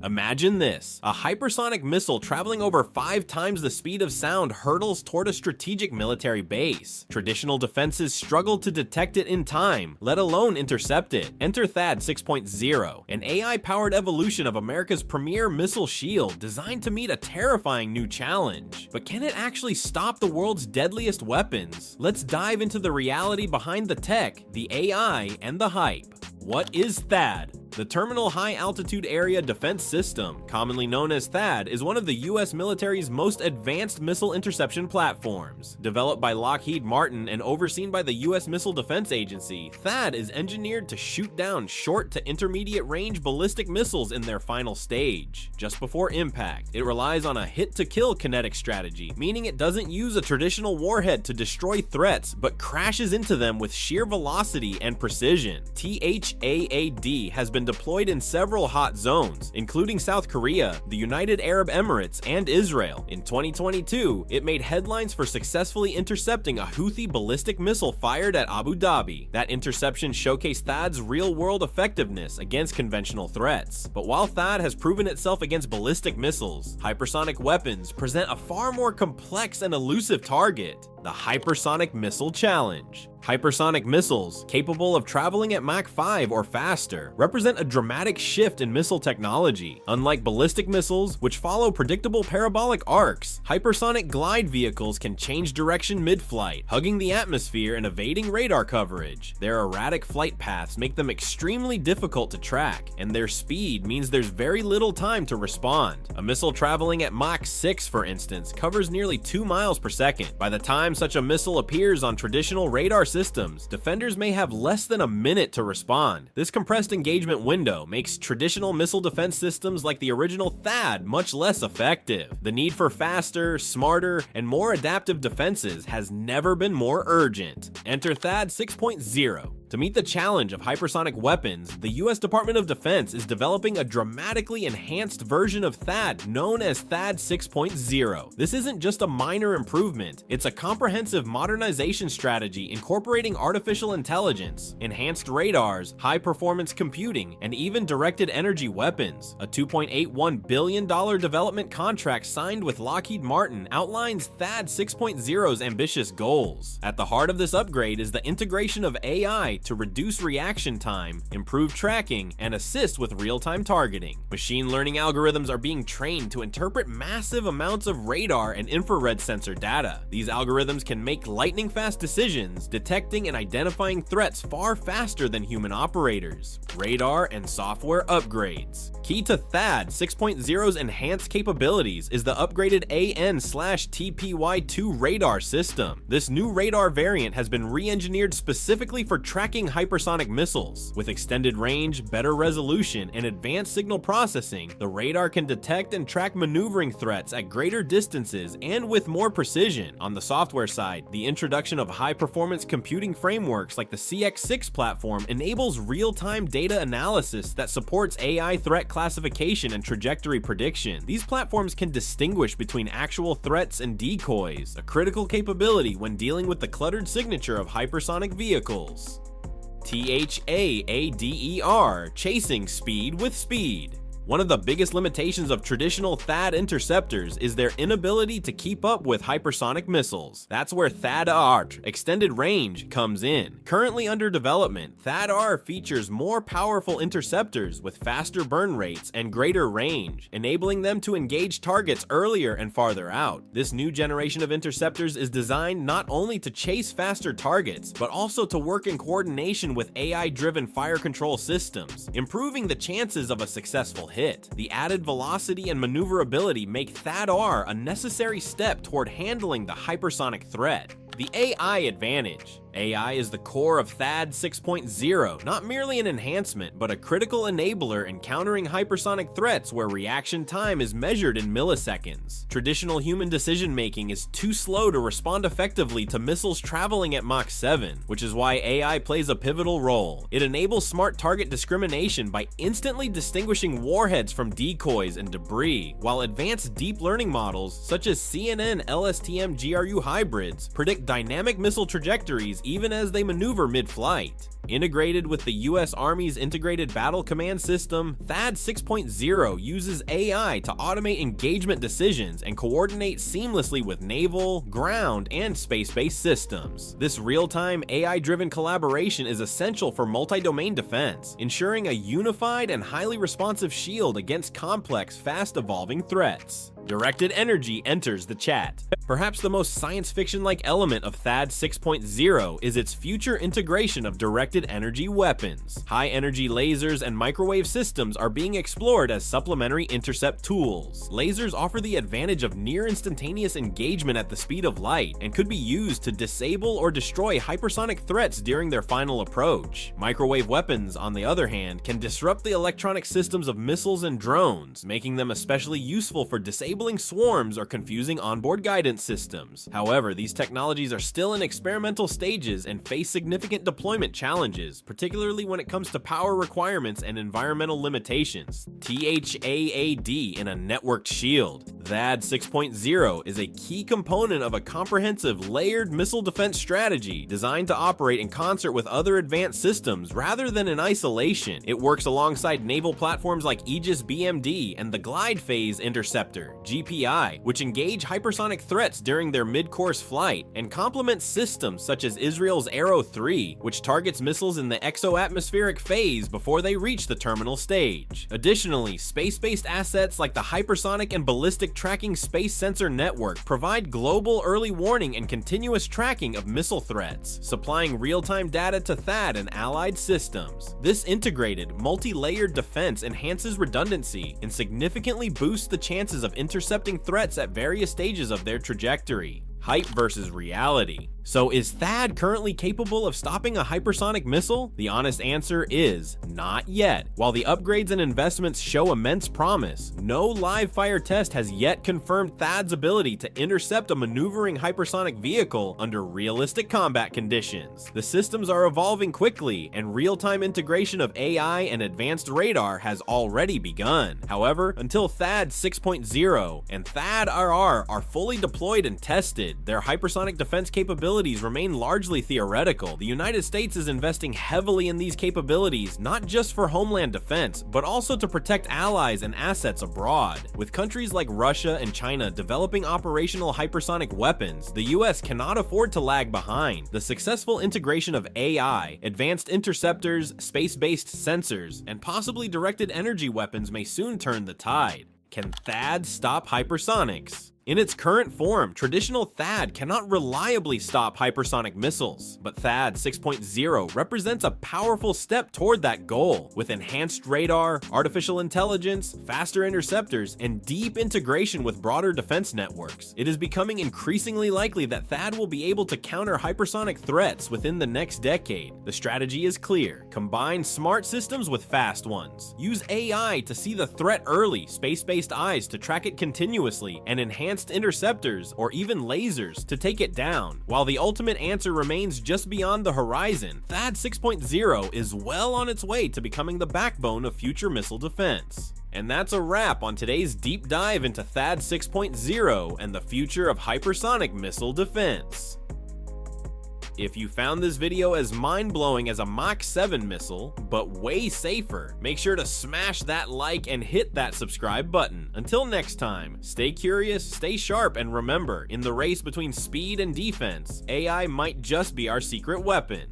Imagine this: a hypersonic missile traveling over 5 times the speed of sound hurtles toward a strategic military base. Traditional defenses struggle to detect it in time, let alone intercept it. Enter THAAD 6.0, an AI-powered evolution of America's premier missile shield designed to meet a terrifying new challenge. But can it actually stop the world's deadliest weapons? Let's dive into the reality behind the tech, the AI, and the hype. What is THAAD? The Terminal High Altitude Area Defense System, commonly known as THAAD, is one of the US military's most advanced missile interception platforms. Developed by Lockheed Martin and overseen by the US Missile Defense Agency, THAAD is engineered to shoot down short to intermediate range ballistic missiles in their final stage. Just before impact, it relies on a hit-to-kill kinetic strategy, meaning it doesn't use a traditional warhead to destroy threats, but crashes into them with sheer velocity and precision. THAAD has been deployed in several hot zones, including South Korea, the United Arab Emirates, and Israel. In 2022, it made headlines for successfully intercepting a Houthi ballistic missile fired at Abu Dhabi. That interception showcased THAAD's real-world effectiveness against conventional threats. But while THAAD has proven itself against ballistic missiles, hypersonic weapons present a far more complex and elusive target: the Hypersonic Missile Challenge. Hypersonic missiles, capable of traveling at Mach 5 or faster, represent a dramatic shift in missile technology. Unlike ballistic missiles, which follow predictable parabolic arcs, hypersonic glide vehicles can change direction mid-flight, hugging the atmosphere and evading radar coverage. Their erratic flight paths make them extremely difficult to track, and their speed means there's very little time to respond. A missile traveling at Mach 6, for instance, covers nearly 2 miles per second. By the time such a missile appears on traditional radar systems, defenders may have less than a minute to respond. This compressed engagement window makes traditional missile defense systems like the original THAAD much less effective. The need for faster, smarter, and more adaptive defenses has never been more urgent. Enter THAAD 6.0. To meet the challenge of hypersonic weapons, the US Department of Defense is developing a dramatically enhanced version of THAAD known as THAAD 6.0. This isn't just a minor improvement, it's a comprehensive modernization strategy incorporating artificial intelligence, enhanced radars, high-performance computing, and even directed energy weapons. A $2.81 billion development contract signed with Lockheed Martin outlines THAAD 6.0's ambitious goals. At the heart of this upgrade is the integration of AI to reduce reaction time, improve tracking, and assist with real-time targeting. Machine learning algorithms are being trained to interpret massive amounts of radar and infrared sensor data. These algorithms can make lightning-fast decisions, detecting and identifying threats far faster than human operators. Radar and software upgrades. Key to THAAD 6.0's enhanced capabilities is the upgraded AN/TPY-2 radar system. This new radar variant has been re-engineered specifically for tracking hypersonic missiles. With extended range, better resolution, and advanced signal processing, the radar can detect and track maneuvering threats at greater distances and with more precision. On the software side, the introduction of high-performance computing frameworks like the CX6 platform enables real-time data analysis that supports AI threat classification and trajectory prediction. These platforms can distinguish between actual threats and decoys, a critical capability when dealing with the cluttered signature of hypersonic vehicles. THAADER, chasing speed with speed. One of the biggest limitations of traditional THAAD interceptors is their inability to keep up with hypersonic missiles. That's where THAAD, extended range, comes in. Currently under development, THAAD features more powerful interceptors with faster burn rates and greater range, enabling them to engage targets earlier and farther out. This new generation of interceptors is designed not only to chase faster targets, but also to work in coordination with AI-driven fire control systems, improving the chances of a successful hit. The added velocity and maneuverability make THAAD a necessary step toward handling the hypersonic threat. The AI advantage. AI is the core of THAAD 6.0, not merely an enhancement, but a critical enabler in countering hypersonic threats where reaction time is measured in milliseconds. Traditional human decision-making is too slow to respond effectively to missiles traveling at Mach 7, which is why AI plays a pivotal role. It enables smart target discrimination by instantly distinguishing warheads from decoys and debris, while advanced deep learning models, such as CNN LSTM GRU hybrids, predict dynamic missile trajectories even as they maneuver mid-flight. Integrated with the US Army's Integrated Battle Command System, THAAD 6.0 uses AI to automate engagement decisions and coordinate seamlessly with naval, ground, and space-based systems. This real-time AI-driven collaboration is essential for multi-domain defense, ensuring a unified and highly responsive shield against complex, fast-evolving threats. Directed energy enters the chat. Perhaps the most science fiction-like element of THAAD 6.0 is its future integration of directed energy weapons. High-energy lasers and microwave systems are being explored as supplementary intercept tools. Lasers offer the advantage of near-instantaneous engagement at the speed of light and could be used to disable or destroy hypersonic threats during their final approach. Microwave weapons, on the other hand, can disrupt the electronic systems of missiles and drones, making them especially useful for disabling swarms or confusing onboard guidance systems. However, these technologies are still in experimental stages and face significant deployment challenges, particularly when it comes to power requirements and environmental limitations. THAAD in a networked shield. THAAD 6.0 is a key component of a comprehensive layered missile defense strategy designed to operate in concert with other advanced systems rather than in isolation. It works alongside naval platforms like Aegis BMD and the Glide Phase Interceptor (GPI), which engage hypersonic threats during their mid-course flight, and complements systems such as Israel's Arrow 3, which targets missiles in the exo-atmospheric phase before they reach the terminal stage. Additionally, space-based assets like the Hypersonic and Ballistic Tracking Space Sensor Network provide global early warning and continuous tracking of missile threats, supplying real-time data to THAAD and allied systems. This integrated, multi-layered defense enhances redundancy and significantly boosts the chances of intercepting threats at various stages of their trajectory. Hype versus reality. So is THAAD currently capable of stopping a hypersonic missile? The honest answer is not yet. While the upgrades and investments show immense promise, no live fire test has yet confirmed THAAD's ability to intercept a maneuvering hypersonic vehicle under realistic combat conditions. The systems are evolving quickly, and real-time integration of AI and advanced radar has already begun. However, until THAAD 6.0 and THAAD-RR are fully deployed and tested, their hypersonic defense capabilities remain largely theoretical. The United States is investing heavily in these capabilities, not just for homeland defense, but also to protect allies and assets abroad. With countries like Russia and China developing operational hypersonic weapons, the US cannot afford to lag behind. The successful integration of AI, advanced interceptors, space-based sensors, and possibly directed energy weapons may soon turn the tide. Can THAAD stop hypersonics? In its current form, traditional THAAD cannot reliably stop hypersonic missiles, but THAAD 6.0 represents a powerful step toward that goal. With enhanced radar, artificial intelligence, faster interceptors, and deep integration with broader defense networks, it is becoming increasingly likely that THAAD will be able to counter hypersonic threats within the next decade. The strategy is clear. Combine smart systems with fast ones. Use AI to see the threat early, space-based eyes to track it continuously, and enhance interceptors or even lasers to take it down. While the ultimate answer remains just beyond the horizon, THAAD 6.0 is well on its way to becoming the backbone of future missile defense. And that's a wrap on today's deep dive into THAAD 6.0 and the future of hypersonic missile defense. If you found this video as mind-blowing as a Mach 7 missile, but way safer, make sure to smash that like and hit that subscribe button. Until next time, stay curious, stay sharp, and remember, in the race between speed and defense, AI might just be our secret weapon.